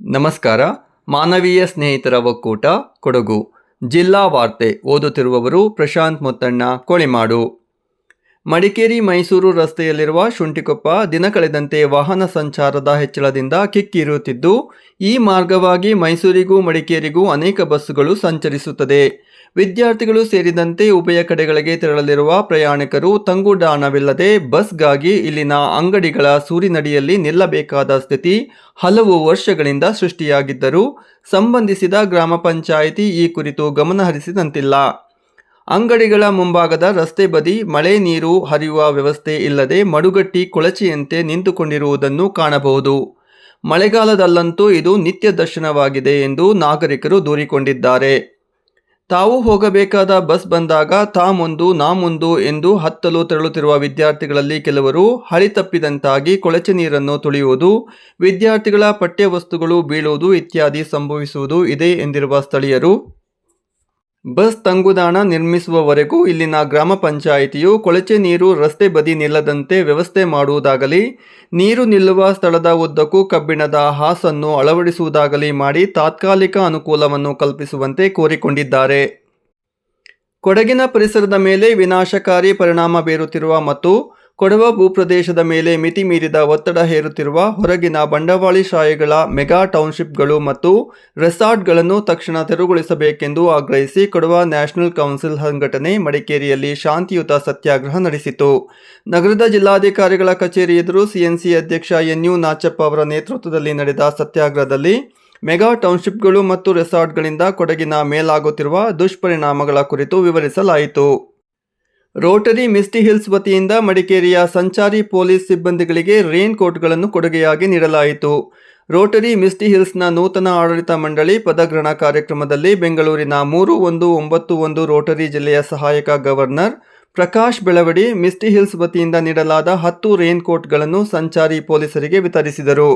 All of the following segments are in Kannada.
ನಮಸ್ಕಾರ. ಮಾನವೀಯ ಸ್ನೇಹಿತರ ಒಕ್ಕೂಟ ಕೊಡಗು ಜಿಲ್ಲಾ ವಾರ್ತೆ ಓದುತ್ತಿರುವವರು ಪ್ರಶಾಂತ್ ಮುತ್ತಣ್ಣ ಕೋಳಿಮಾಡು. ಮಡಿಕೇರಿ ಮೈಸೂರು ರಸ್ತೆಯಲ್ಲಿರುವ ಶುಂಠಿಕೊಪ್ಪ ದಿನ ಕಳೆದಂತೆ ವಾಹನ ಸಂಚಾರದ ಹೆಚ್ಚಳದಿಂದ ಕಿಕ್ಕಿರಿಯುತ್ತಿದ್ದು, ಈ ಮಾರ್ಗವಾಗಿ ಮೈಸೂರಿಗೂ ಮಡಿಕೇರಿಗೂ ಅನೇಕ ಬಸ್ಸುಗಳು ಸಂಚರಿಸುತ್ತದೆ. ವಿದ್ಯಾರ್ಥಿಗಳು ಸೇರಿದಂತೆ ಉಭಯ ಕಡೆಗಳಿಗೆ ತೆರಳಲಿರುವ ಪ್ರಯಾಣಿಕರು ತಂಗುದಾಣವಿಲ್ಲದೆ ಬಸ್ಗಾಗಿ ಇಲ್ಲಿನ ಅಂಗಡಿಗಳ ಸೂರಿನಡಿಯಲ್ಲಿ ನಿಲ್ಲಬೇಕಾದ ಸ್ಥಿತಿ ಹಲವು ವರ್ಷಗಳಿಂದ ಸೃಷ್ಟಿಯಾಗಿದ್ದರೂ ಸಂಬಂಧಿಸಿದ ಗ್ರಾಮ ಪಂಚಾಯಿತಿ ಈ ಕುರಿತು ಗಮನಹರಿಸಿದಂತಿಲ್ಲ. ಅಂಗಡಿಗಳ ಮುಂಭಾಗದ ರಸ್ತೆ ಬದಿ ಮಳೆ ನೀರು ಹರಿಯುವ ವ್ಯವಸ್ಥೆ ಇಲ್ಲದೆ ಮಡುಗಟ್ಟಿ ಕೊಳಚೆಯಂತೆ ನಿಂತುಕೊಂಡಿರುವುದನ್ನು ಕಾಣಬಹುದು. ಮಳೆಗಾಲದಲ್ಲಂತೂ ಇದು ನಿತ್ಯ ದರ್ಶನವಾಗಿದೆ ಎಂದು ನಾಗರಿಕರು ದೂರಿಕೊಂಡಿದ್ದಾರೆ. ತಾವು ಹೋಗಬೇಕಾದ ಬಸ್ ಬಂದಾಗ ತಾ ಮುಂದು ನಾ ಮುಂದು ಎಂದು ಹತ್ತಲು ತೆರಳುತ್ತಿರುವ ವಿದ್ಯಾರ್ಥಿಗಳಲ್ಲಿ ಕೆಲವರು ಹಳಿ ತಪ್ಪಿದಂತಾಗಿ ಕೊಳಚೆ ನೀರನ್ನು ತುಳಿಯುವುದು, ವಿದ್ಯಾರ್ಥಿಗಳ ಪಠ್ಯ ವಸ್ತುಗಳು ಬೀಳುವುದು ಇತ್ಯಾದಿ ಸಂಭವಿಸುವುದು ಇದೆ ಎಂದಿರುವ ಸ್ಥಳೀಯರು, ಬಸ್ ತಂಗುದಾಣ ನಿರ್ಮಿಸುವವರೆಗೂ ಇಲ್ಲಿನ ಗ್ರಾಮ ಪಂಚಾಯಿತಿಯು ಕೊಳಚೆ ನೀರು ರಸ್ತೆ ಬದಿ ನಿಲ್ಲದಂತೆ ವ್ಯವಸ್ಥೆ ಮಾಡುವುದಾಗಲಿ, ನೀರು ನಿಲ್ಲುವ ಸ್ಥಳದ ಉದ್ದಕ್ಕೂ ಕಬ್ಬಿಣದ ಹಾಸನ್ನು ಅಳವಡಿಸುವುದಾಗಲಿ ಮಾಡಿ ತಾತ್ಕಾಲಿಕ ಅನುಕೂಲವನ್ನು ಕಲ್ಪಿಸುವಂತೆ ಕೋರಿಕೊಂಡಿದ್ದಾರೆ. ಕೊಡಗಿನ ಪರಿಸರದ ಮೇಲೆ ವಿನಾಶಕಾರಿ ಪರಿಣಾಮ ಬೀರುತ್ತಿರುವ ಮತ್ತು ಕೊಡವ ಭೂಪ್ರದೇಶದ ಮೇಲೆ ಮಿತಿ ಮೀರಿದ ಒತ್ತಡ ಹೇರುತ್ತಿರುವ ಹೊರಗಿನ ಬಂಡವಾಳಶಾಹಿಗಳ ಮೆಗಾ ಟೌನ್ಶಿಪ್ಗಳು ಮತ್ತು ರೆಸಾರ್ಟ್ಗಳನ್ನು ತಕ್ಷಣ ತೆರವುಗೊಳಿಸಬೇಕೆಂದು ಆಗ್ರಹಿಸಿ ಕೊಡವ ನ್ಯಾಷನಲ್ ಕೌನ್ಸಿಲ್ ಸಂಘಟನೆ ಮಡಿಕೇರಿಯಲ್ಲಿ ಶಾಂತಿಯುತ ಸತ್ಯಾಗ್ರಹ ನಡೆಸಿತು. ನಗರದ ಜಿಲ್ಲಾಧಿಕಾರಿಗಳ ಕಚೇರಿ ಎದುರು ಸಿಎನ್ಸಿ ಅಧ್ಯಕ್ಷ NU ನಾಚಪ್ಪ ಅವರ ನೇತೃತ್ವದಲ್ಲಿ ನಡೆದ ಸತ್ಯಾಗ್ರಹದಲ್ಲಿ ಮೆಗಾ ಟೌನ್ಶಿಪ್ಗಳು ಮತ್ತು ರೆಸಾರ್ಟ್ಗಳಿಂದ ಕೊಡಗಿನ ಮೇಲಾಗುತ್ತಿರುವ ದುಷ್ಪರಿಣಾಮಗಳ ಕುರಿತು ವಿವರಿಸಲಾಯಿತು. ರೋಟರಿ ಮಿಸ್ಟಿ ಹಿಲ್ಸ್ ವತಿಯಿಂದ ಮಡಿಕೇರಿಯ ಸಂಚಾರಿ ಪೊಲೀಸ್ ಸಿಬ್ಬಂದಿಗಳಿಗೆ ರೇನ್ ಕೋಟ್ಗಳನ್ನು ಕೊಡುಗೆಯಾಗಿ ನೀಡಲಾಯಿತು. ರೋಟರಿ ಮಿಸ್ಟಿ ಹಿಲ್ಸ್ನ ನೂತನ ಆಡಳಿತ ಮಂಡಳಿ ಪದಗ್ರಹಣ ಕಾರ್ಯಕ್ರಮದಲ್ಲಿ ಬೆಂಗಳೂರಿನ 3191 ರೋಟರಿ ಜಿಲ್ಲೆಯ ಸಹಾಯಕ governor Prakash Belavadi Misty Hills ವತಿಯಿಂದ ನೀಡಲಾದ 10 ರೇನ್ ಕೋಟ್ಗಳನ್ನು ಸಂಚಾರಿ ಪೊಲೀಸರಿಗೆ ವಿತರಿಸಿದರು.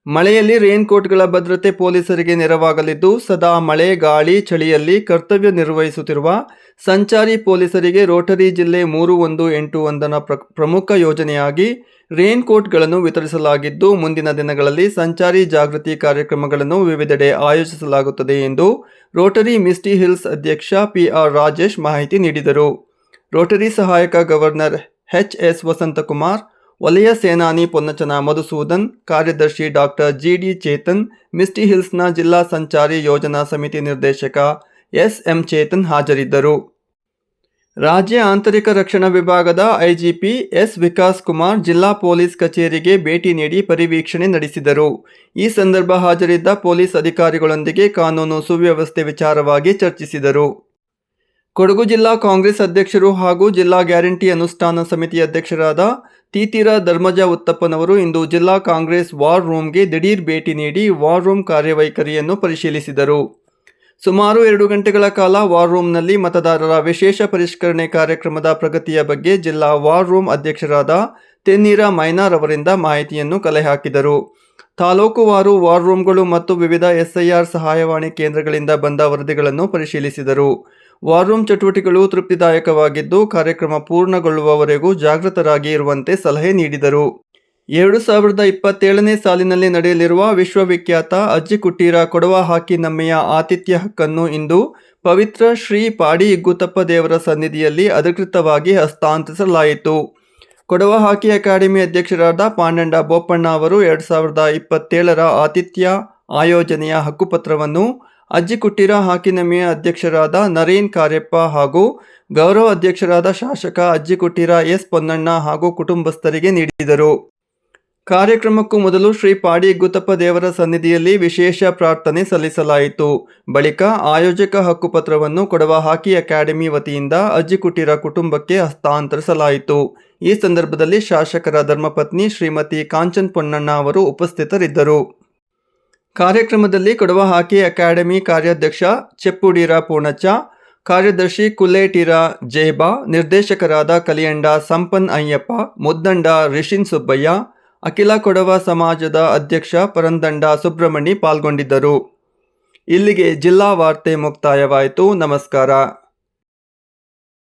ಮಳೆಯಲ್ಲಿ ರೇನ್ ಕೋಟ್ಗಳ ಭದ್ರತೆ ಪೊಲೀಸರಿಗೆ ನೆರವಾಗಲಿದ್ದು, ಸದಾ ಮಳೆ ಗಾಳಿ ಚಳಿಯಲ್ಲಿ ಕರ್ತವ್ಯ ನಿರ್ವಹಿಸುತ್ತಿರುವ ಸಂಚಾರಿ ಪೊಲೀಸರಿಗೆ ರೋಟರಿ ಜಿಲ್ಲೆ 3181ನ ಪ್ರಮುಖ ಯೋಜನೆಯಾಗಿ ರೇನ್ ಕೋಟ್ಗಳನ್ನು ವಿತರಿಸಲಾಗಿದ್ದು, ಮುಂದಿನ ದಿನಗಳಲ್ಲಿ ಸಂಚಾರಿ ಜಾಗೃತಿ ಕಾರ್ಯಕ್ರಮಗಳನ್ನು ವಿವಿಧೆಡೆ ಆಯೋಜಿಸಲಾಗುತ್ತದೆ ಎಂದು ರೋಟರಿ ಮಿಸ್ಟಿ ಹಿಲ್ಸ್ ಅಧ್ಯಕ್ಷ PR ರಾಜೇಶ್ ಮಾಹಿತಿ ನೀಡಿದರು. ರೋಟರಿ ಸಹಾಯಕ ಗವರ್ನರ್ HS ವಸಂತಕುಮಾರ್, ವಲಯ ಸೇನಾನಿ ಪೊನ್ನಚನ ಮಧುಸೂದನ್, ಕಾರ್ಯದರ್ಶಿ ಡಾಕ್ಟರ್ GD ಚೇತನ್, ಮಿಸ್ಟಿ ಹಿಲ್ಸ್ನ ಜಿಲ್ಲಾ ಸಂಚಾರಿ ಯೋಜನಾ ಸಮಿತಿ ನಿರ್ದೇಶಕ SM ಚೇತನ್ ಹಾಜರಿದ್ದರು. ರಾಜ್ಯ ಆಂತರಿಕ ರಕ್ಷಣಾ ವಿಭಾಗದ IGP S ವಿಕಾಸ್ ಕುಮಾರ್ ಜಿಲ್ಲಾ ಪೊಲೀಸ್ ಕಚೇರಿಗೆ ಭೇಟಿ ನೀಡಿ ಪರಿವೀಕ್ಷಣೆ ನಡೆಸಿದರು. ಈ ಸಂದರ್ಭ ಹಾಜರಿದ್ದ ಪೊಲೀಸ್ ಅಧಿಕಾರಿಗಳೊಂದಿಗೆ ಕಾನೂನು ಸುವ್ಯವಸ್ಥೆ ವಿಚಾರವಾಗಿ ಚರ್ಚಿಸಿದರು. ಕೊಡಗು ಜಿಲ್ಲಾ ಕಾಂಗ್ರೆಸ್ ಅಧ್ಯಕ್ಷರು ಹಾಗೂ ಜಿಲ್ಲಾ ಗ್ಯಾರಂಟಿ ಅನುಷ್ಠಾನ ಸಮಿತಿ ಅಧ್ಯಕ್ಷರಾದ ತೀತೀರ ಧರ್ಮಜ ಉತ್ತಪ್ಪನವರು ಇಂದು ಜಿಲ್ಲಾ ಕಾಂಗ್ರೆಸ್ ವಾರ್ ರೂಮ್ಗೆ ದಿಢೀರ್ ಭೇಟಿ ನೀಡಿ ವಾರ್ ರೂಮ್ ಕಾರ್ಯವೈಖರಿಯನ್ನು ಪರಿಶೀಲಿಸಿದರು. ಸುಮಾರು 2 ಗಂಟೆಗಳ ಕಾಲ ವಾರ್ ರೂಮ್ನಲ್ಲಿ ಮತದಾರರ ವಿಶೇಷ ಪರಿಷ್ಕರಣೆ ಕಾರ್ಯಕ್ರಮದ ಪ್ರಗತಿಯ ಬಗ್ಗೆ ಜಿಲ್ಲಾ ವಾರ್ ರೂಮ್ ಅಧ್ಯಕ್ಷರಾದ ತೆನ್ನೀರ ಮೈನಾರ್ ಅವರಿಂದ ಮಾಹಿತಿಯನ್ನು ಕಲೆ ಹಾಕಿದರು. ತಾಲೂಕುವಾರು ವಾರ್ ರೂಮ್ಗಳು ಮತ್ತು ವಿವಿಧ SIR ಸಹಾಯವಾಣಿ ಕೇಂದ್ರಗಳಿಂದ ಬಂದ ವರದಿಗಳನ್ನು ಪರಿಶೀಲಿಸಿದರು. ವಾರ್ ರೂಮ್ ಚಟುವಟಿಕೆಗಳು ತೃಪ್ತಿದಾಯಕವಾಗಿದ್ದು, ಕಾರ್ಯಕ್ರಮ ಪೂರ್ಣಗೊಳ್ಳುವವರೆಗೂ ಜಾಗೃತರಾಗಿ ಇರುವಂತೆ ಸಲಹೆ ನೀಡಿದರು. 2027ನೇ ಸಾಲಿನಲ್ಲಿ ನಡೆಯಲಿರುವ ವಿಶ್ವವಿಖ್ಯಾತ ಅಜ್ಜಿಕುಟೀರ ಕೊಡವ ಹಾಕಿ ನಮ್ಮೆಯ ಆತಿಥ್ಯ ಹಕ್ಕನ್ನು ಇಂದು ಪವಿತ್ರ ಶ್ರೀ ಪಾಡಿ ಇಗ್ಗುತಪ್ಪ ದೇವರ ಸನ್ನಿಧಿಯಲ್ಲಿ ಅಧಿಕೃತವಾಗಿ ಹಸ್ತಾಂತರಿಸಲಾಯಿತು. ಕೊಡವ ಹಾಕಿ ಅಕಾಡೆಮಿ ಅಧ್ಯಕ್ಷರಾದ ಪಾಂಡಂಡ ಬೋಪಣ್ಣ ಅವರು 2027ರ ಆತಿಥ್ಯ ಆಯೋಜನೆಯ ಹಕ್ಕುಪತ್ರವನ್ನು ಅಜ್ಜಿಕುಟೀರ ಹಾಕಿನಮ್ಮೆಯ ಅಧ್ಯಕ್ಷರಾದ ನರೇನ್ ಕಾರ್ಯಪ್ಪ ಹಾಗೂ ಗೌರವ ಅಧ್ಯಕ್ಷರಾದ ಶಾಸಕ ಅಜ್ಜಿಕುಟೀರ S ಪೊನ್ನಣ್ಣ ಹಾಗೂ ಕುಟುಂಬಸ್ಥರಿಗೆ ನೀಡಿದರು. ಕಾರ್ಯಕ್ರಮಕ್ಕೂ ಮೊದಲು ಶ್ರೀ ಪಾಡಿ ಇಗ್ಗುತಪ್ಪ ದೇವರ ಸನ್ನಿಧಿಯಲ್ಲಿ ವಿಶೇಷ ಪ್ರಾರ್ಥನೆ ಸಲ್ಲಿಸಲಾಯಿತು. ಬಳಿಕ ಆಯೋಜಕ ಹಕ್ಕುಪತ್ರವನ್ನು ಕೊಡವ ಹಾಕಿ ಅಕಾಡೆಮಿ ವತಿಯಿಂದ ಅಜ್ಜಿಕುಟೀರ ಕುಟುಂಬಕ್ಕೆ ಹಸ್ತಾಂತರಿಸಲಾಯಿತು. ಈ ಸಂದರ್ಭದಲ್ಲಿ ಶಾಸಕರ ಧರ್ಮಪತ್ನಿ ಶ್ರೀಮತಿ ಕಾಂಚನ್ ಪೊನ್ನಣ್ಣ ಅವರು ಉಪಸ್ಥಿತರಿದ್ದರು. ಕಾರ್ಯಕ್ರಮದಲ್ಲಿ ಕೊಡವ ಹಾಕಿ ಅಕಾಡೆಮಿ ಕಾರ್ಯಾಧ್ಯಕ್ಷ ಚೆಪ್ಪುಡೀರ ಪೂರ್ಣಚ್ಚ, ಕಾರ್ಯದರ್ಶಿ ಕುಲ್ಲೇಟೀರ ಜೇಬಾ, ನಿರ್ದೇಶಕರಾದ ಕಲಿಯಂಡ ಸಂಪನ್ ಅಯ್ಯಪ್ಪ, ಮುದ್ದಂಡ ರಿಷಿನ್ ಸುಬ್ಬಯ್ಯ, ಅಖಿಲ ಕೊಡವ ಸಮಾಜದ ಅಧ್ಯಕ್ಷ ಪರಂದಂಡ ಸುಬ್ರಹ್ಮಣಿ ಪಾಲ್ಗೊಂಡಿದ್ದರು. ಇಲ್ಲಿಗೆ ಜಿಲ್ಲಾ ವಾರ್ತೆ ಮುಕ್ತಾಯವಾಯಿತು. ನಮಸ್ಕಾರ.